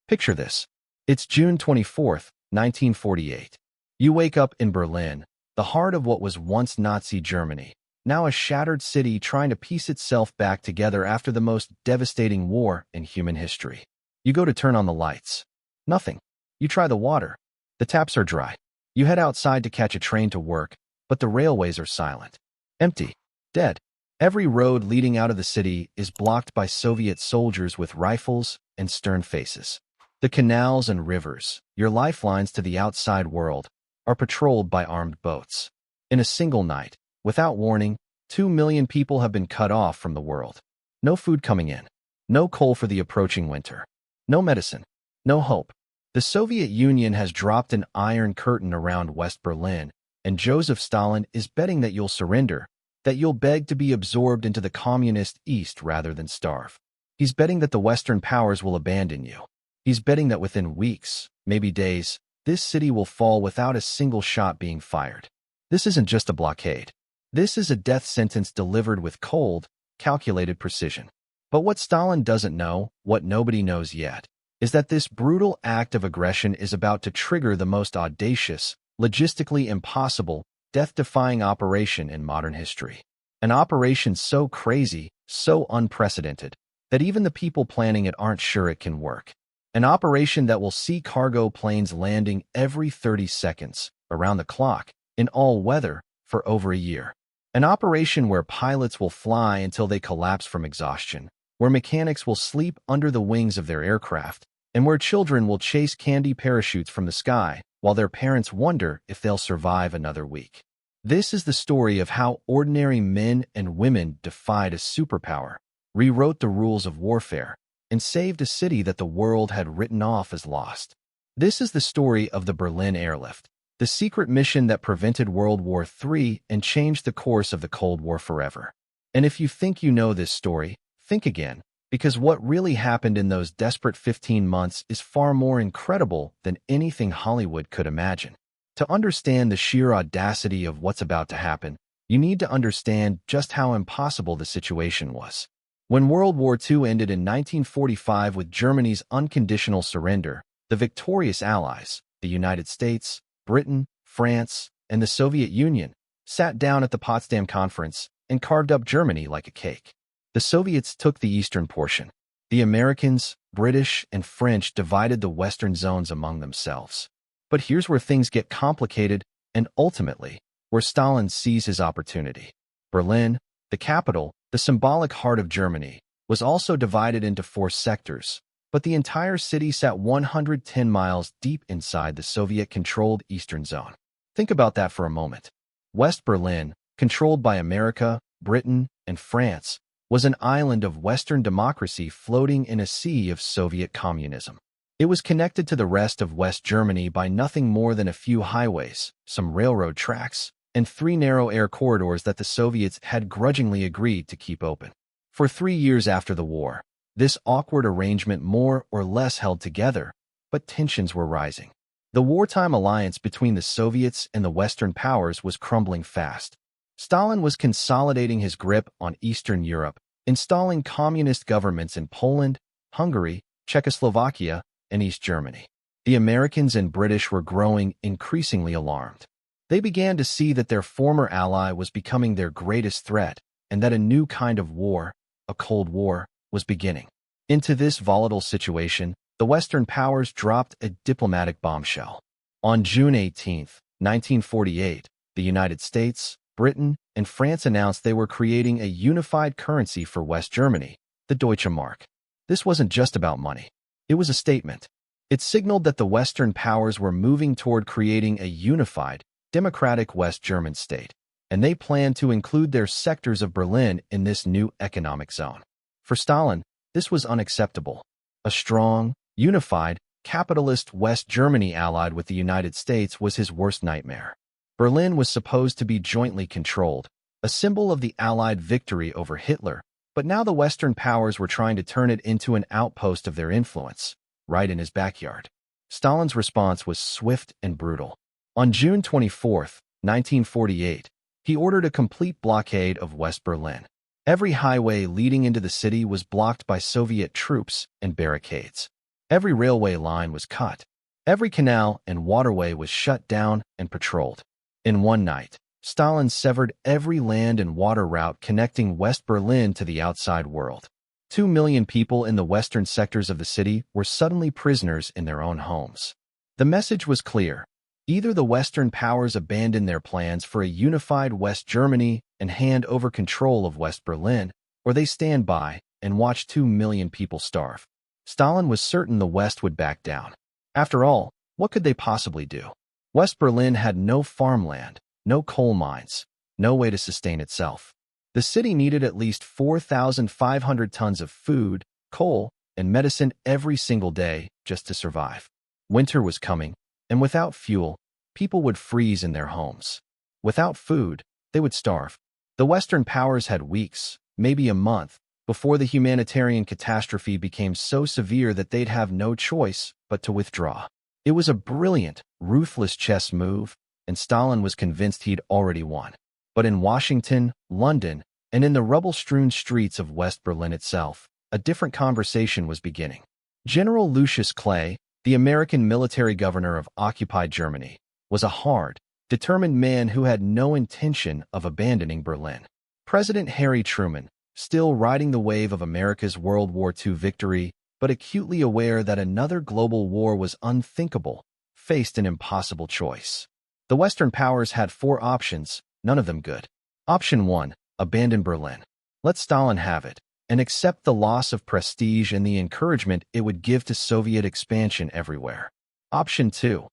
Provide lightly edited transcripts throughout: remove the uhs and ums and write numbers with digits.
Picture this. It's June 24th, 1948. You wake up in Berlin, the heart of what was once Nazi Germany, now a shattered city trying to piece itself back together after the most devastating war in human history. You go to turn on the lights. Nothing. You try the water. The taps are dry. You head outside to catch a train to work, but the railways are silent. Empty. Dead. Every road leading out of the city is blocked by Soviet soldiers with rifles and stern faces. The canals and rivers, your lifelines to the outside world, are patrolled by armed boats. In a single night, without warning, 2 million people have been cut off from the world. No food coming in. No coal for the approaching winter. No medicine. No hope. The Soviet Union has dropped an iron curtain around West Berlin, and Joseph Stalin is betting that you'll surrender, that you'll beg to be absorbed into the communist East rather than starve. He's betting that the Western powers will abandon you. He's betting that within weeks, maybe days, this city will fall without a single shot being fired. This isn't just a blockade. This is a death sentence delivered with cold, calculated precision. But what Stalin doesn't know, what nobody knows yet, is that this brutal act of aggression is about to trigger the most audacious, logistically impossible, death-defying operation in modern history. An operation so crazy, so unprecedented, that even the people planning it aren't sure it can work. An operation that will see cargo planes landing every 30 seconds, around the clock, in all weather, for over a year. An operation where pilots will fly until they collapse from exhaustion, where mechanics will sleep under the wings of their aircraft, and where children will chase candy parachutes from the sky while their parents wonder if they'll survive another week. This is the story of how ordinary men and women defied a superpower, rewrote the rules of warfare, and saved a city that the world had written off as lost. This is the story of the Berlin Airlift, the secret mission that prevented World War III and changed the course of the Cold War forever. And if you think you know this story, think again, because what really happened in those desperate 15 months is far more incredible than anything Hollywood could imagine. To understand the sheer audacity of what's about to happen, you need to understand just how impossible the situation was. When World War II ended in 1945 with Germany's unconditional surrender, the victorious Allies, the United States, Britain, France, and the Soviet Union, sat down at the Potsdam Conference and carved up Germany like a cake. The Soviets took the eastern portion. The Americans, British, and French divided the western zones among themselves. But here's where things get complicated and ultimately, where Stalin sees his opportunity. Berlin, the capital, the symbolic heart of Germany, was also divided into 4 sectors, but the entire city sat 110 miles deep inside the Soviet-controlled Eastern Zone. Think about that for a moment. West Berlin, controlled by America, Britain, and France, was an island of Western democracy floating in a sea of Soviet communism. It was connected to the rest of West Germany by nothing more than a few highways, some railroad tracks, and 3 narrow air corridors that the Soviets had grudgingly agreed to keep open. For 3 years after the war, this awkward arrangement more or less held together, but tensions were rising. The wartime alliance between the Soviets and the Western powers was crumbling fast. Stalin was consolidating his grip on Eastern Europe, installing communist governments in Poland, Hungary, Czechoslovakia, and East Germany. The Americans and British were growing increasingly alarmed. They began to see that their former ally was becoming their greatest threat, and that a new kind of war, a Cold War, was beginning. Into this volatile situation, the Western powers dropped a diplomatic bombshell. On June 18, 1948, the United States, Britain, and France announced they were creating a unified currency for West Germany, the Deutsche Mark. This wasn't just about money. It was a statement. It signaled that the Western powers were moving toward creating a unified, democratic West German state, and they planned to include their sectors of Berlin in this new economic zone. For Stalin, this was unacceptable. A strong, unified, capitalist West Germany allied with the United States was his worst nightmare. Berlin was supposed to be jointly controlled, a symbol of the Allied victory over Hitler, but now the Western powers were trying to turn it into an outpost of their influence, right in his backyard. Stalin's response was swift and brutal. On June 24, 1948, he ordered a complete blockade of West Berlin. Every highway leading into the city was blocked by Soviet troops and barricades. Every railway line was cut. Every canal and waterway was shut down and patrolled. In one night, Stalin severed every land and water route connecting West Berlin to the outside world. 2 million people in the western sectors of the city were suddenly prisoners in their own homes. The message was clear. Either the Western powers abandon their plans for a unified West Germany and hand over control of West Berlin, or they stand by and watch 2 million people starve. Stalin was certain the West would back down. After all, what could they possibly do? West Berlin had no farmland, no coal mines, no way to sustain itself. The city needed at least 4,500 tons of food, coal, and medicine every single day just to survive. Winter was coming, and without fuel, people would freeze in their homes. Without food, they would starve. The Western powers had weeks, maybe a month, before the humanitarian catastrophe became so severe that they'd have no choice but to withdraw. It was a brilliant, ruthless chess move, and Stalin was convinced he'd already won. But in Washington, London, and in the rubble-strewn streets of West Berlin itself, a different conversation was beginning. General Lucius Clay, the American military governor of occupied Germany, was a hard, determined man who had no intention of abandoning Berlin. President Harry Truman, still riding the wave of America's World War II victory, but acutely aware that another global war was unthinkable, faced an impossible choice. The Western powers had 4 options, none of them good. Option 1, abandon Berlin. Let Stalin have it, and accept the loss of prestige and the encouragement it would give to Soviet expansion everywhere. Option 2,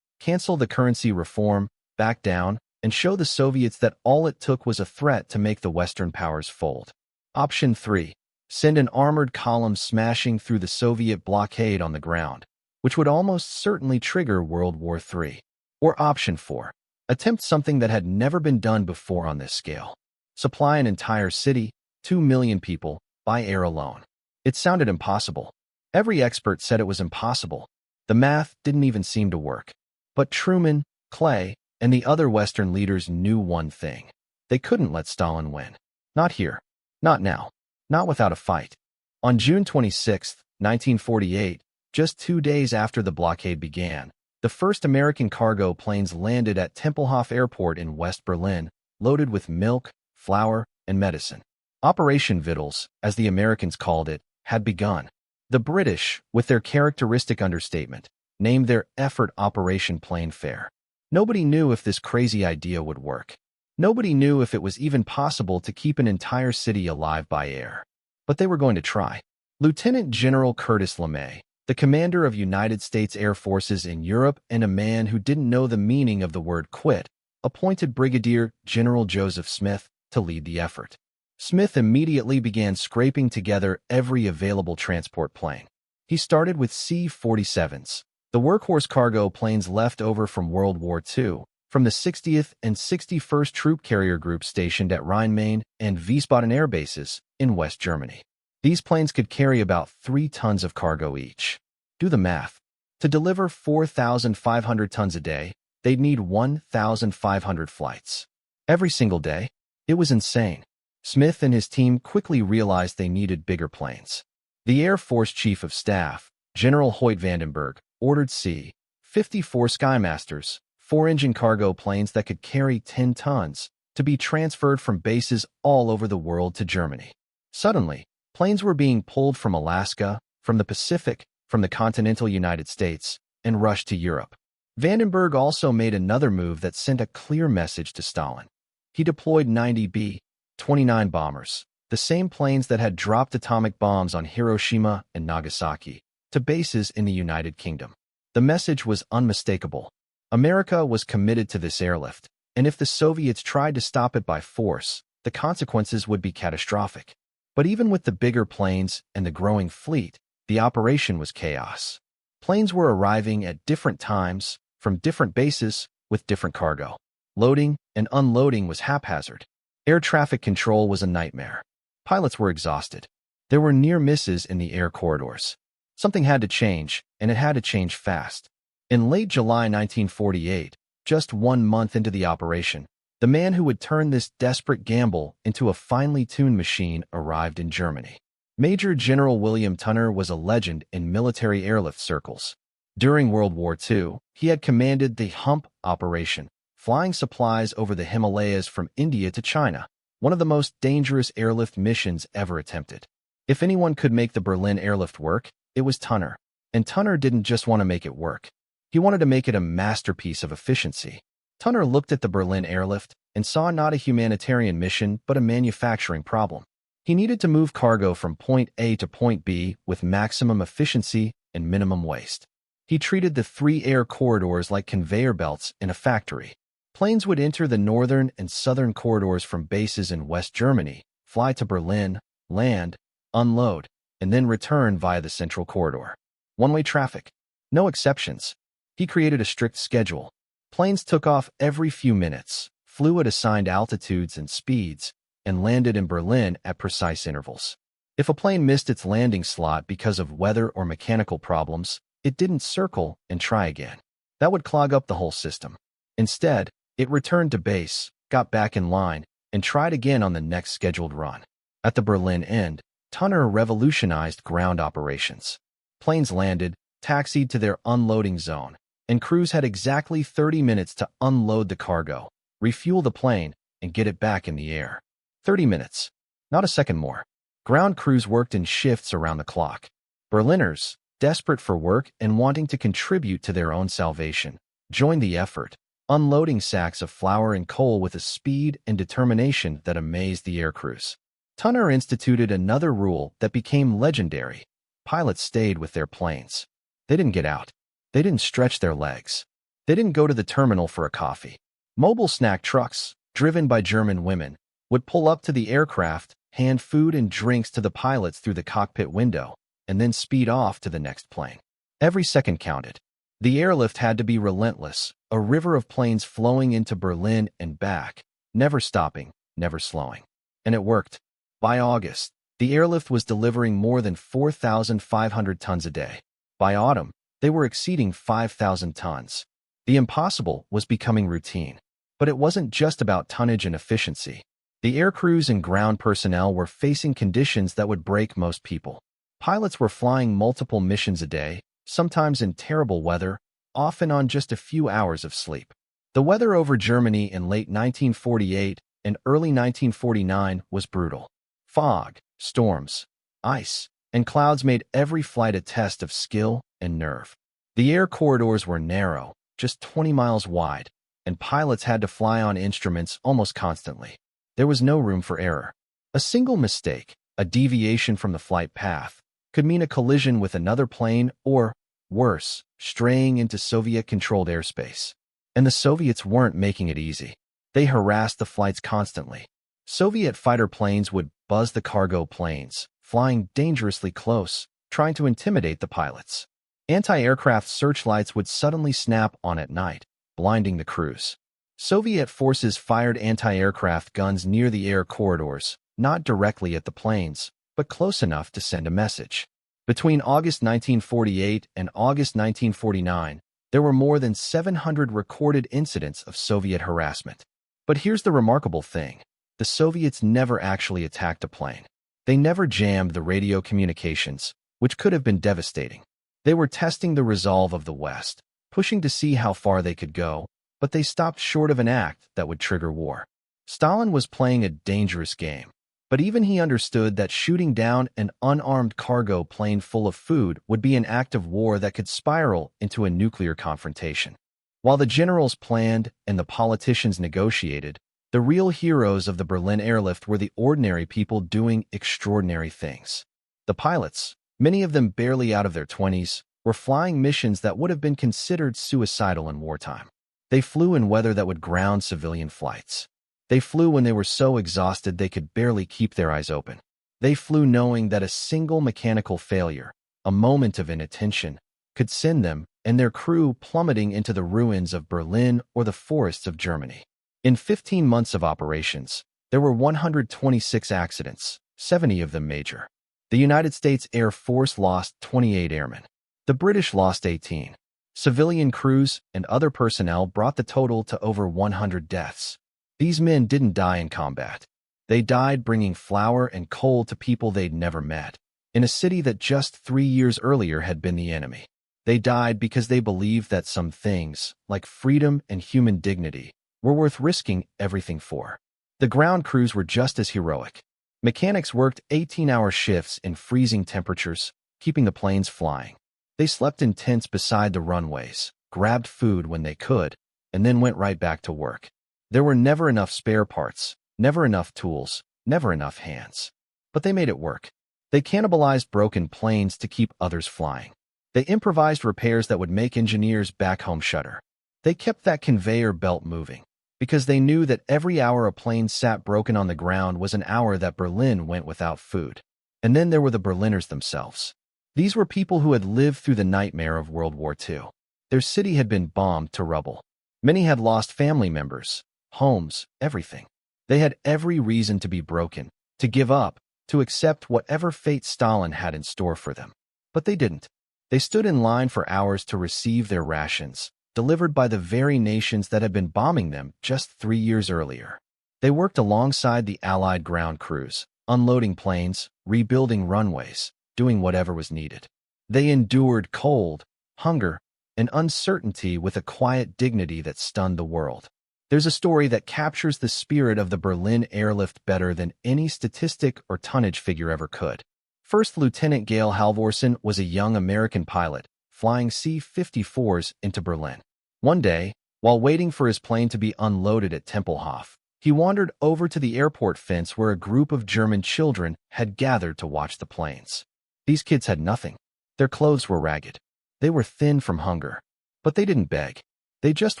cancel the currency reform, back down, and show the Soviets that all it took was a threat to make the Western powers fold. Option 3, send an armored column smashing through the Soviet blockade on the ground, which would almost certainly trigger World War III. Or Option 4, attempt something that had never been done before on this scale. Supply an entire city, 2 million people, by air alone. It sounded impossible. Every expert said it was impossible. The math didn't even seem to work. But Truman, Clay, and the other Western leaders knew one thing. They couldn't let Stalin win. Not here. Not now. Not without a fight. On June 26, 1948, just 2 days after the blockade began, the first American cargo planes landed at Tempelhof Airport in West Berlin, loaded with milk, flour, and medicine. Operation Vittles, as the Americans called it, had begun. The British, with their characteristic understatement, named their effort Operation Plain Fare. Nobody knew if this crazy idea would work. Nobody knew if it was even possible to keep an entire city alive by air. But they were going to try. Lieutenant General Curtis LeMay, the commander of United States Air Forces in Europe and a man who didn't know the meaning of the word quit, appointed Brigadier General Joseph Smith to lead the effort. Smith immediately began scraping together every available transport plane. He started with C-47s, the workhorse cargo planes left over from World War II, from the 60th and 61st Troop Carrier Group stationed at Rhein-Main and Wiesbaden air bases in West Germany. These planes could carry about 3 tons of cargo each. Do the math. To deliver 4,500 tons a day, they'd need 1,500 flights. Every single day. It was insane. Smith and his team quickly realized they needed bigger planes. The Air Force Chief of Staff, General Hoyt Vandenberg, ordered C-54 Skymasters, 4-engine cargo planes that could carry 10 tons, to be transferred from bases all over the world to Germany. Suddenly, planes were being pulled from Alaska, from the Pacific, from the continental United States, and rushed to Europe. Vandenberg also made another move that sent a clear message to Stalin. He deployed 90 B-29 bombers, the same planes that had dropped atomic bombs on Hiroshima and Nagasaki, to bases in the United Kingdom. The message was unmistakable. America was committed to this airlift, and if the Soviets tried to stop it by force, the consequences would be catastrophic. But even with the bigger planes and the growing fleet, the operation was chaos. Planes were arriving at different times, from different bases, with different cargo. Loading and unloading was haphazard. Air traffic control was a nightmare. Pilots were exhausted. There were near misses in the air corridors. Something had to change, and it had to change fast. In late July 1948, just 1 month into the operation, the man who would turn this desperate gamble into a finely tuned machine arrived in Germany. Major General William Tunner was a legend in military airlift circles. During World War II, he had commanded the Hump operation, flying supplies over the Himalayas from India to China, one of the most dangerous airlift missions ever attempted. If anyone could make the Berlin Airlift work, it was Tunner. And Tunner didn't just want to make it work. He wanted to make it a masterpiece of efficiency. Tunner looked at the Berlin Airlift and saw not a humanitarian mission but a manufacturing problem. He needed to move cargo from point A to point B with maximum efficiency and minimum waste. He treated the 3 air corridors like conveyor belts in a factory. Planes would enter the northern and southern corridors from bases in West Germany, fly to Berlin, land, unload, and then return via the central corridor. One-way traffic. No exceptions. He created a strict schedule. Planes took off every few minutes, flew at assigned altitudes and speeds, and landed in Berlin at precise intervals. If a plane missed its landing slot because of weather or mechanical problems, it didn't circle and try again. That would clog up the whole system. Instead, it returned to base, got back in line, and tried again on the next scheduled run. At the Berlin end, Tunner revolutionized ground operations. Planes landed, taxied to their unloading zone, and crews had exactly 30 minutes to unload the cargo, refuel the plane, and get it back in the air. 30 minutes. Not a second more. Ground crews worked in shifts around the clock. Berliners, desperate for work and wanting to contribute to their own salvation, joined the effort, unloading sacks of flour and coal with a speed and determination that amazed the air crews. Tunner instituted another rule that became legendary. Pilots stayed with their planes. They didn't get out. They didn't stretch their legs. They didn't go to the terminal for a coffee. Mobile snack trucks, driven by German women, would pull up to the aircraft, hand food and drinks to the pilots through the cockpit window, and then speed off to the next plane. Every second counted. The airlift had to be relentless, a river of planes flowing into Berlin and back, never stopping, never slowing. And it worked. By August, the airlift was delivering more than 4,500 tons a day. By autumn, they were exceeding 5,000 tons. The impossible was becoming routine. But it wasn't just about tonnage and efficiency. The air crews and ground personnel were facing conditions that would break most people. Pilots were flying multiple missions a day, sometimes in terrible weather, often on just a few hours of sleep. The weather over Germany in late 1948 and early 1949 was brutal. Fog, storms, ice, and clouds made every flight a test of skill and nerve. The air corridors were narrow, just 20 miles wide, and pilots had to fly on instruments almost constantly. There was no room for error. A single mistake, a deviation from the flight path, could mean a collision with another plane or, worse, straying into Soviet-controlled airspace. And the Soviets weren't making it easy. They harassed the flights constantly. Soviet fighter planes would buzz the cargo planes, flying dangerously close, trying to intimidate the pilots. Anti-aircraft searchlights would suddenly snap on at night, blinding the crews. Soviet forces fired anti-aircraft guns near the air corridors, not directly at the planes, but close enough to send a message. Between August 1948 and August 1949, there were more than 700 recorded incidents of Soviet harassment. But here's the remarkable thing. The Soviets never actually attacked a plane. They never jammed the radio communications, which could have been devastating. They were testing the resolve of the West, pushing to see how far they could go, but they stopped short of an act that would trigger war. Stalin was playing a dangerous game, but even he understood that shooting down an unarmed cargo plane full of food would be an act of war that could spiral into a nuclear confrontation. While the generals planned and the politicians negotiated, the real heroes of the Berlin Airlift were the ordinary people doing extraordinary things. The pilots, many of them barely out of their 20s, were flying missions that would have been considered suicidal in wartime. They flew in weather that would ground civilian flights. They flew when they were so exhausted they could barely keep their eyes open. They flew knowing that a single mechanical failure, a moment of inattention, could send them and their crew plummeting into the ruins of Berlin or the forests of Germany. In 15 months of operations, there were 126 accidents, 70 of them major. The United States Air Force lost 28 airmen. The British lost 18. Civilian crews and other personnel brought the total to over 100 deaths. These men didn't die in combat. They died bringing flour and coal to people they'd never met. in a city that just 3 years earlier had been the enemy. They died because they believed that some things, like freedom and human dignity, were worth risking everything for. The ground crews were just as heroic. Mechanics worked 18-hour shifts in freezing temperatures, keeping the planes flying. They slept in tents beside the runways, grabbed food when they could, and then went right back to work. There were never enough spare parts, never enough tools, never enough hands. But they made it work. They cannibalized broken planes to keep others flying. They improvised repairs that would make engineers back home shudder. They kept that conveyor belt moving, because they knew that every hour a plane sat broken on the ground was an hour that Berlin went without food. And then there were the Berliners themselves. These were people who had lived through the nightmare of World War II. Their city had been bombed to rubble. Many had lost family members, homes, everything. They had every reason to be broken, to give up, to accept whatever fate Stalin had in store for them. But they didn't. They stood in line for hours to receive their rations, delivered by the very nations that had been bombing them just 3 years earlier. They worked alongside the Allied ground crews, unloading planes, rebuilding runways, doing whatever was needed. They endured cold, hunger, and uncertainty with a quiet dignity that stunned the world. There's a story that captures the spirit of the Berlin Airlift better than any statistic or tonnage figure ever could. First Lieutenant Gail Halvorsen was a young American pilot, flying C-54s into Berlin. One day, while waiting for his plane to be unloaded at Tempelhof, he wandered over to the airport fence where a group of German children had gathered to watch the planes. These kids had nothing. Their clothes were ragged. They were thin from hunger. But they didn't beg. They just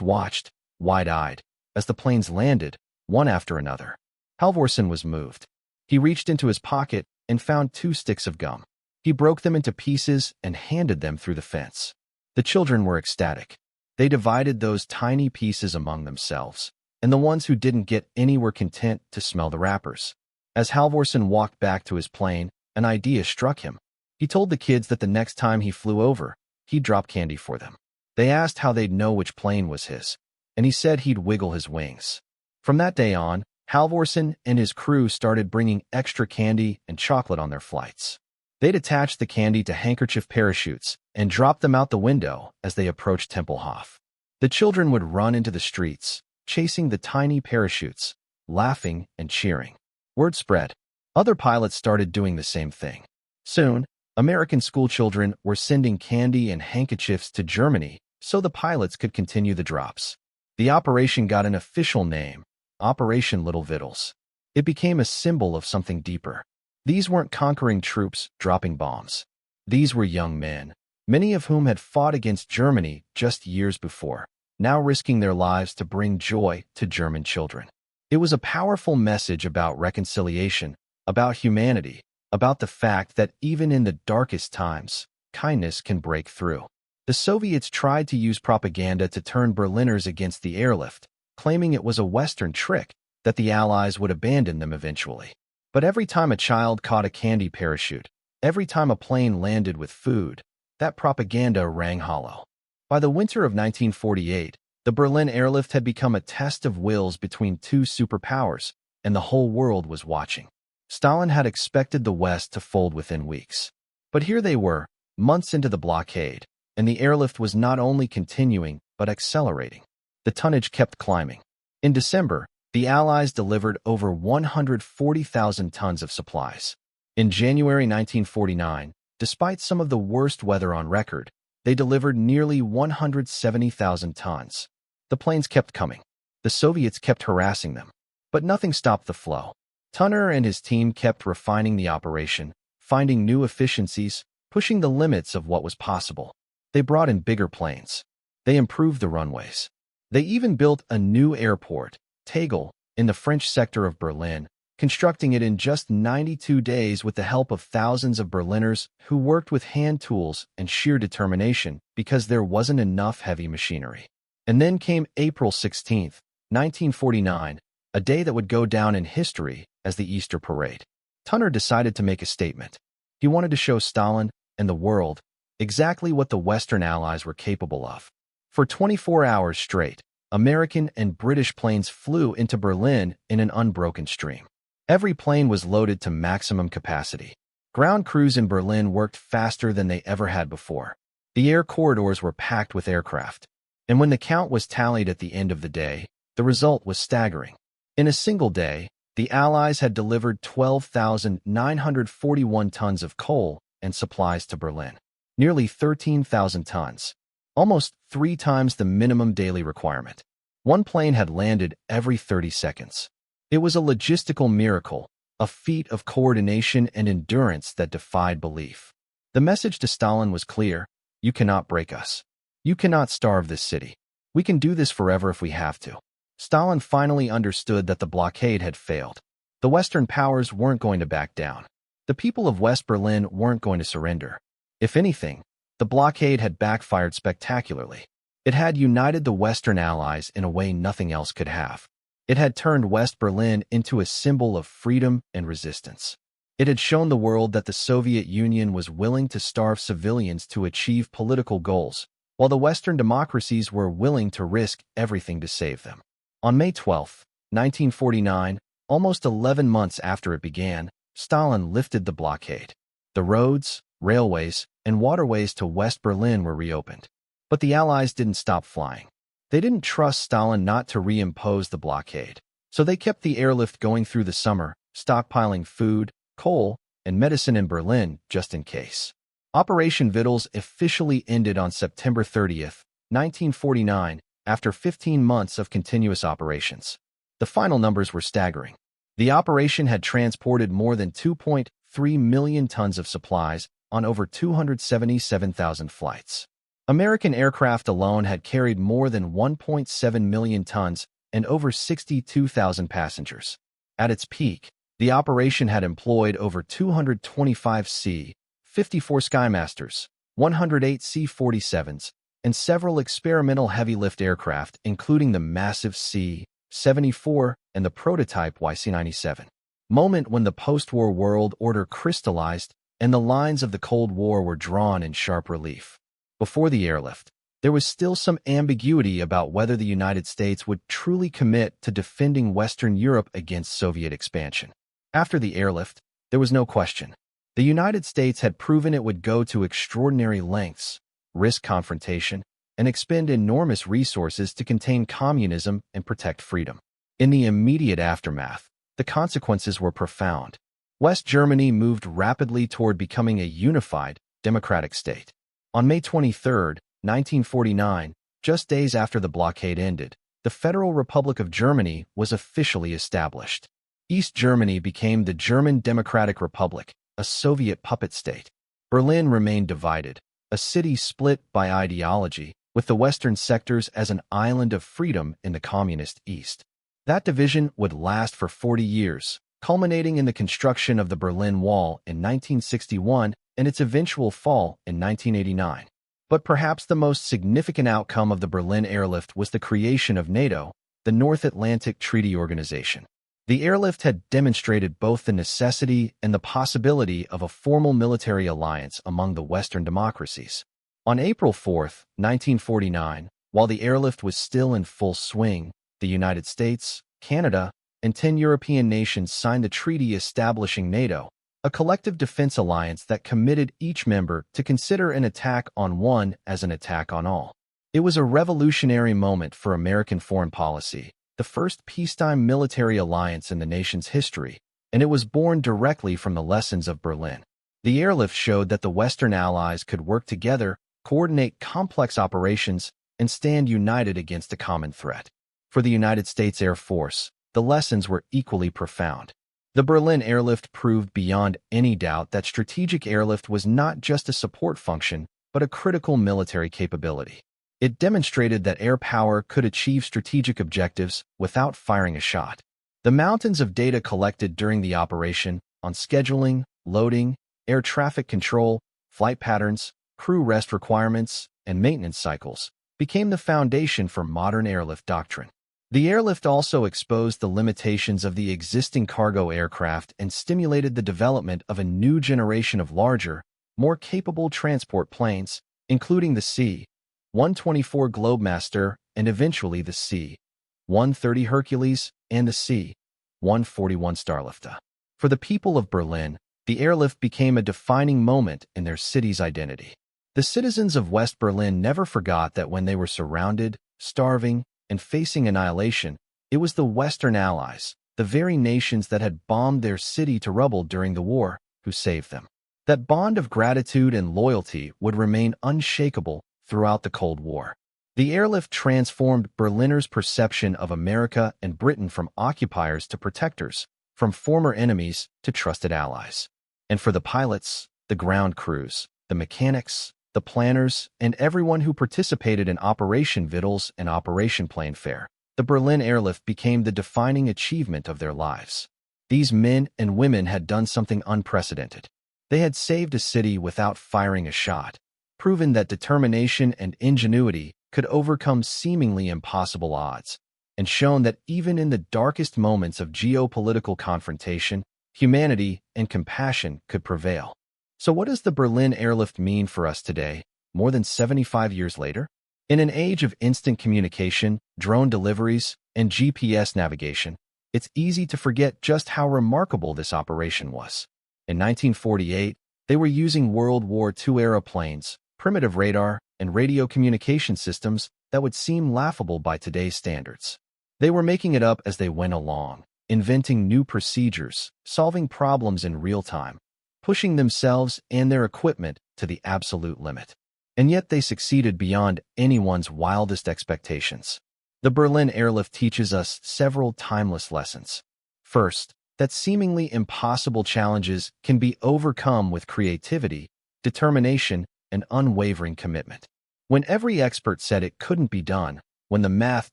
watched, wide-eyed, as the planes landed, one after another. Halvorsen was moved. He reached into his pocket and found 2 sticks of gum. He broke them into pieces and handed them through the fence. The children were ecstatic. They divided those tiny pieces among themselves, and the ones who didn't get any were content to smell the wrappers. As Halvorsen walked back to his plane, an idea struck him. He told the kids that the next time he flew over, he'd drop candy for them. They asked how they'd know which plane was his, and he said he'd wiggle his wings. From that day on, Halvorsen and his crew started bringing extra candy and chocolate on their flights. They'd attach the candy to handkerchief parachutes and drop them out the window as they approached Tempelhof. The children would run into the streets, chasing the tiny parachutes, laughing and cheering. Word spread. Other pilots started doing the same thing. Soon, American schoolchildren were sending candy and handkerchiefs to Germany so the pilots could continue the drops. The operation got an official name, Operation Little Vittles. It became a symbol of something deeper. These weren't conquering troops dropping bombs. These were young men, many of whom had fought against Germany just years before, now risking their lives to bring joy to German children. It was a powerful message about reconciliation, about humanity, about the fact that even in the darkest times, kindness can break through. The Soviets tried to use propaganda to turn Berliners against the airlift, claiming it was a Western trick, that the Allies would abandon them eventually. But every time a child caught a candy parachute, every time a plane landed with food, that propaganda rang hollow. By the winter of 1948, the Berlin Airlift had become a test of wills between 2 superpowers, and the whole world was watching. Stalin had expected the West to fold within weeks. But here they were, months into the blockade, and the airlift was not only continuing, but accelerating. The tonnage kept climbing. In December, the Allies delivered over 140,000 tons of supplies. In January 1949, despite some of the worst weather on record, they delivered nearly 170,000 tons. The planes kept coming. The Soviets kept harassing them. But nothing stopped the flow. Tunner and his team kept refining the operation, finding new efficiencies, pushing the limits of what was possible. They brought in bigger planes. They improved the runways. They even built a new airport, Tegel, in the French sector of Berlin, constructing it in just 92 days with the help of thousands of Berliners who worked with hand tools and sheer determination because there wasn't enough heavy machinery. And then came April 16, 1949, a day that would go down in history as the Easter Parade. Tunner decided to make a statement. He wanted to show Stalin and the world exactly what the Western Allies were capable of. For 24 hours straight, American and British planes flew into Berlin in an unbroken stream. Every plane was loaded to maximum capacity. Ground crews in Berlin worked faster than they ever had before. The air corridors were packed with aircraft. And when the count was tallied at the end of the day, the result was staggering. In a single day, the Allies had delivered 12,941 tons of coal and supplies to Berlin. Nearly 13,000 tons. Almost 3 times the minimum daily requirement. One plane had landed every 30 seconds. It was a logistical miracle, a feat of coordination and endurance that defied belief. The message to Stalin was clear: you cannot break us. You cannot starve this city. We can do this forever if we have to. Stalin finally understood that the blockade had failed. The Western powers weren't going to back down. The people of West Berlin weren't going to surrender. If anything, the blockade had backfired spectacularly. It had united the Western Allies in a way nothing else could have. It had turned West Berlin into a symbol of freedom and resistance. It had shown the world that the Soviet Union was willing to starve civilians to achieve political goals, while the Western democracies were willing to risk everything to save them. On May 12, 1949, almost 11 months after it began, Stalin lifted the blockade. The roads, railways, and waterways to West Berlin were reopened. But the Allies didn't stop flying. They didn't trust Stalin not to reimpose the blockade, so they kept the airlift going through the summer, stockpiling food, coal, and medicine in Berlin just in case. Operation Vittles officially ended on September 30, 1949, after 15 months of continuous operations. The final numbers were staggering. The operation had transported more than 2.3 million tons of supplies on over 277,000 flights. American aircraft alone had carried more than 1.7 million tons and over 62,000 passengers. At its peak, the operation had employed over 225 C-54 Skymasters, 108 C-47s, and several experimental heavy-lift aircraft, including the massive C-74 and the prototype YC-97. Moment when the post-war world order crystallized and the lines of the Cold War were drawn in sharp relief. Before the airlift, there was still some ambiguity about whether the United States would truly commit to defending Western Europe against Soviet expansion. After the airlift, there was no question. The United States had proven it would go to extraordinary lengths, risk confrontation, and expend enormous resources to contain communism and protect freedom. In the immediate aftermath, the consequences were profound. West Germany moved rapidly toward becoming a unified, democratic state. On May 23, 1949, just days after the blockade ended, the Federal Republic of Germany was officially established. East Germany became the German Democratic Republic, a Soviet puppet state. Berlin remained divided, a city split by ideology, with the western sectors as an island of freedom in the communist East. That division would last for 40 years, culminating in the construction of the Berlin Wall in 1961 and its eventual fall in 1989. But perhaps the most significant outcome of the Berlin Airlift was the creation of NATO, the North Atlantic Treaty Organization. The airlift had demonstrated both the necessity and the possibility of a formal military alliance among the Western democracies. On April 4, 1949, while the airlift was still in full swing, the United States, Canada, and 10 European nations signed the treaty establishing NATO, a collective defense alliance that committed each member to consider an attack on one as an attack on all. It was a revolutionary moment for American foreign policy, the first peacetime military alliance in the nation's history, and it was born directly from the lessons of Berlin. The airlift showed that the Western Allies could work together, coordinate complex operations, and stand united against a common threat. For the United States Air Force, the lessons were equally profound. The Berlin Airlift proved beyond any doubt that strategic airlift was not just a support function, but a critical military capability. It demonstrated that air power could achieve strategic objectives without firing a shot. The mountains of data collected during the operation on scheduling, loading, air traffic control, flight patterns, crew rest requirements, and maintenance cycles became the foundation for modern airlift doctrine. The airlift also exposed the limitations of the existing cargo aircraft and stimulated the development of a new generation of larger, more capable transport planes, including the C-124 Globemaster and eventually the C-130 Hercules and the C-141 Starlifter. For the people of Berlin, the airlift became a defining moment in their city's identity. The citizens of West Berlin never forgot that when they were surrounded, starving, and facing annihilation, it was the Western Allies, the very nations that had bombed their city to rubble during the war, who saved them. That bond of gratitude and loyalty would remain unshakable throughout the Cold War. The airlift transformed Berliners' perception of America and Britain from occupiers to protectors, from former enemies to trusted allies. And for the pilots, the ground crews, the mechanics, the planners, and everyone who participated in Operation Vittles and Operation Planefare, the Berlin Airlift became the defining achievement of their lives. These men and women had done something unprecedented. They had saved a city without firing a shot, proven that determination and ingenuity could overcome seemingly impossible odds, and shown that even in the darkest moments of geopolitical confrontation, humanity and compassion could prevail. So what does the Berlin Airlift mean for us today, more than 75 years later? In an age of instant communication, drone deliveries, and GPS navigation, it's easy to forget just how remarkable this operation was. In 1948, they were using World War II-era planes, primitive radar, and radio communication systems that would seem laughable by today's standards. They were making it up as they went along, inventing new procedures, solving problems in real time, pushing themselves and their equipment to the absolute limit. And yet they succeeded beyond anyone's wildest expectations. The Berlin Airlift teaches us several timeless lessons. First, that seemingly impossible challenges can be overcome with creativity, determination, and unwavering commitment. When every expert said it couldn't be done, when the math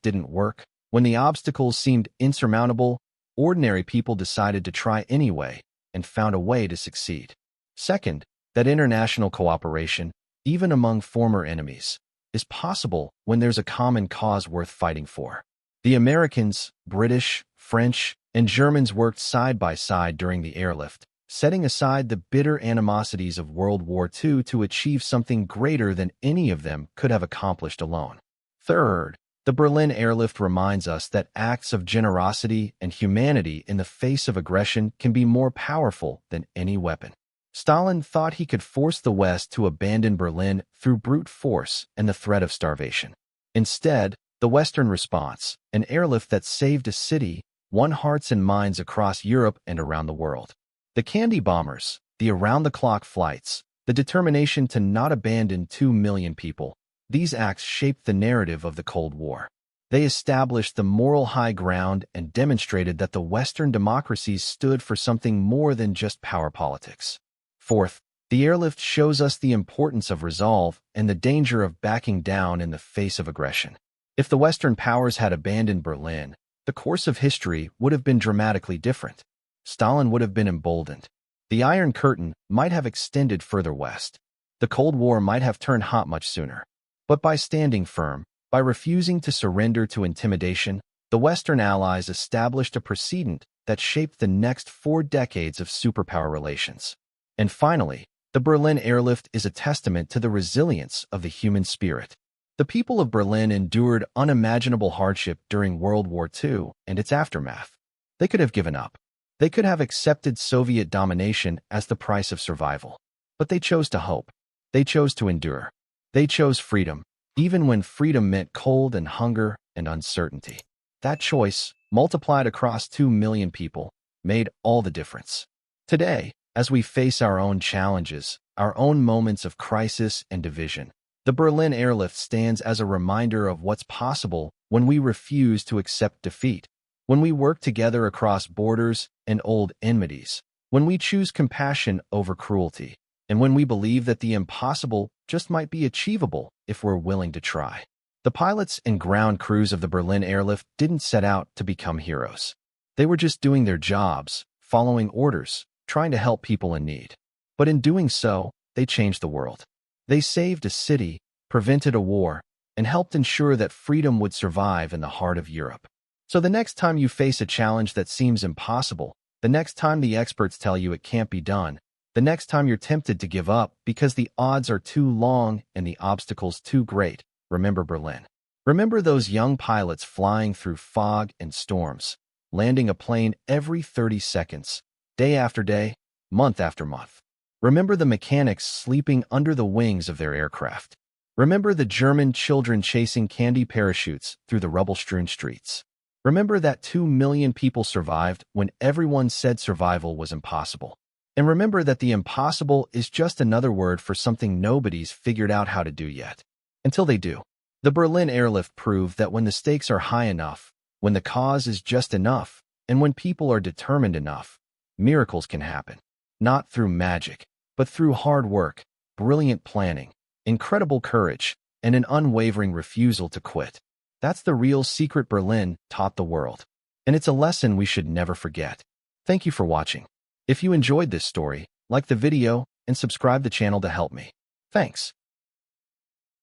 didn't work, when the obstacles seemed insurmountable, ordinary people decided to try anyway and found a way to succeed. Second, that international cooperation, even among former enemies, is possible when there's a common cause worth fighting for. The Americans, British, French, and Germans worked side by side during the airlift, setting aside the bitter animosities of World War II to achieve something greater than any of them could have accomplished alone. Third, the Berlin Airlift reminds us that acts of generosity and humanity in the face of aggression can be more powerful than any weapon. Stalin thought he could force the West to abandon Berlin through brute force and the threat of starvation. Instead, the Western response, an airlift that saved a city, won hearts and minds across Europe and around the world. The candy bombers, the around-the-clock flights, the determination to not abandon 2 million people, these acts shaped the narrative of the Cold War. They established the moral high ground and demonstrated that the Western democracies stood for something more than just power politics. Fourth, the airlift shows us the importance of resolve and the danger of backing down in the face of aggression. If the Western powers had abandoned Berlin, the course of history would have been dramatically different. Stalin would have been emboldened. The Iron Curtain might have extended further west. The Cold War might have turned hot much sooner. But by standing firm, by refusing to surrender to intimidation, the Western Allies established a precedent that shaped the next 4 decades of superpower relations. And finally, the Berlin Airlift is a testament to the resilience of the human spirit. The people of Berlin endured unimaginable hardship during World War II and its aftermath. They could have given up. They could have accepted Soviet domination as the price of survival. But they chose to hope. They chose to endure. They chose freedom, even when freedom meant cold and hunger and uncertainty. That choice, multiplied across 2 million people, made all the difference. Today, as we face our own challenges, our own moments of crisis and division, the Berlin Airlift stands as a reminder of what's possible when we refuse to accept defeat, when we work together across borders and old enmities, when we choose compassion over cruelty, and when we believe that the impossible just might be achievable if we're willing to try. The pilots and ground crews of the Berlin Airlift didn't set out to become heroes. They were just doing their jobs, following orders, trying to help people in need. But in doing so, they changed the world. They saved a city, prevented a war, and helped ensure that freedom would survive in the heart of Europe. So the next time you face a challenge that seems impossible, the next time the experts tell you it can't be done, the next time you're tempted to give up because the odds are too long and the obstacles too great, remember Berlin. Remember those young pilots flying through fog and storms, landing a plane every 30 seconds, day after day, month after month. Remember the mechanics sleeping under the wings of their aircraft. Remember the German children chasing candy parachutes through the rubble-strewn streets. Remember that 2 million people survived when everyone said survival was impossible. And remember that the impossible is just another word for something nobody's figured out how to do yet. Until they do. The Berlin Airlift proved that when the stakes are high enough, when the cause is just enough, and when people are determined enough, miracles can happen. Not through magic, but through hard work, brilliant planning, incredible courage, and an unwavering refusal to quit. That's the real secret Berlin taught the world. And it's a lesson we should never forget. Thank you for watching. If you enjoyed this story, like the video and subscribe the channel to help me. Thanks.